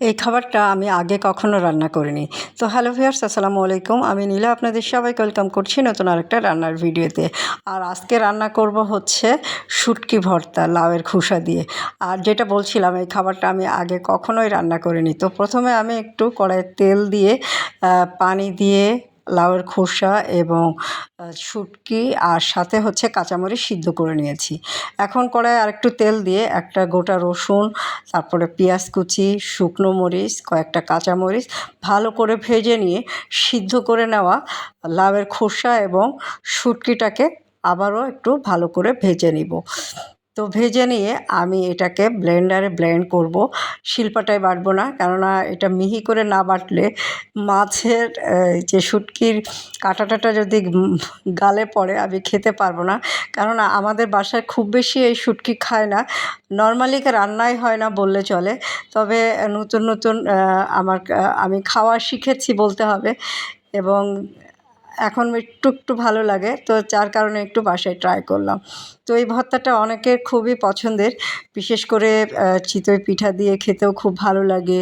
এই খাবারটা আমি আগে কখনো রান্না করিনি। তো হ্যালো ভিউয়ার্স, আসসালামু আলাইকুম। আমি নীলা আপনাদের সবাইকে ওয়েলকাম করছি নতুন আরেকটা রান্নার ভিডিওতে। আর আজকে রান্না করব হচ্ছে শুটকি ভর্তা লাউয়ের খোসা দিয়ে। আর যেটা বলছিলাম, এই খাবারটা আমি আগে কখনোই রান্না করিনি। তো প্রথমে আমি একটু কড়াইয়ে তেল দিয়ে পানি দিয়ে লাউয়ের খোসা এবং শুটকি আর সাথে হচ্ছে কাঁচামরিচ সিদ্ধ করে নিয়েছি। এখন কড়াইয়ে আরেকটু তেল দিয়ে একটা গোটা রসুন, তারপরে পেঁয়াজ কুচি, শুকনো মরিচ, কয়েকটা কাঁচামরিচ ভালো করে ভেজে নিয়ে সিদ্ধ করে নেওয়া লাউয়ের খোসা এবং শুটকিটাকে আবারও একটু ভালো করে ভেজে নিব। তো ভেজে নিয়ে আমি এটাকে ব্লেন্ডারে ব্লেন্ড করব, শিলপাটায় বাটবো না, কেননা এটা মিহি করে না বাটলে মাছের যে শুটকির কাঁটা যদি গালে পড়ে আমি খেতে পারবো না। কেননা আমাদের বাসায় খুব বেশি এই শুটকি খায় না, নর্মালি রান্নাই হয় না বললে চলে। তবে নতুন নতুন আমি খাওয়া শিখেছি বলতে হবে, এবং এখন একটু একটু ভালো লাগে, তো যার কারণে একটু বাসায় ট্রাই করলাম। তো এই ভর্তাটা অনেকের খুবই পছন্দের, বিশেষ করে চিতই পিঠা দিয়ে খেতেও খুব ভালো লাগে,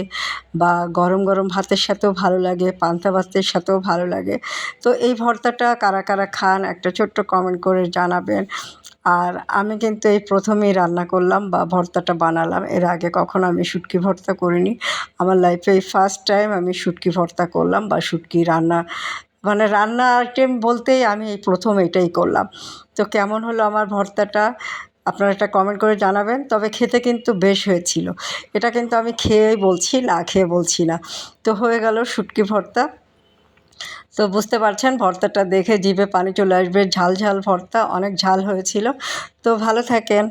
বা গরম গরম ভাতের সাথেও ভালো লাগে, পান্তা ভাতের সাথেও ভালো লাগে। তো এই ভর্তাটা কারা কারা খান একটা ছোট্ট কমেন্ট করে জানাবেন। আর আমি কিন্তু এই প্রথমেই রান্না করলাম বা ভর্তাটা বানালাম, এর আগে কখনো আমি শুটকি ভর্তা করিনি। আমার লাইফে এই ফার্স্ট টাইম আমি শুটকি ভর্তা করলাম, বা শুটকি রান্না, মানে রান্না আইটেম বলতেই আমি এই প্রথম এটাই করলাম। তো কেমন হলো আমার ভর্তাটা আপনারা একটা কমেন্ট করে জানাবেন। তবে খেতে কিন্তু বেশ হয়েছিল। এটা কিন্তু আমি খেয়েই বলছি, না খেয়ে বলছি না। তো হয়ে গেল শুটকি ভর্তা। তো বুঝতে পারছেন, ভর্তাটা দেখে জিভে পানি চলে আসবে, ঝাল ঝাল ভর্তা, অনেক ঝাল হয়েছিল। তো ভালো থাকেন।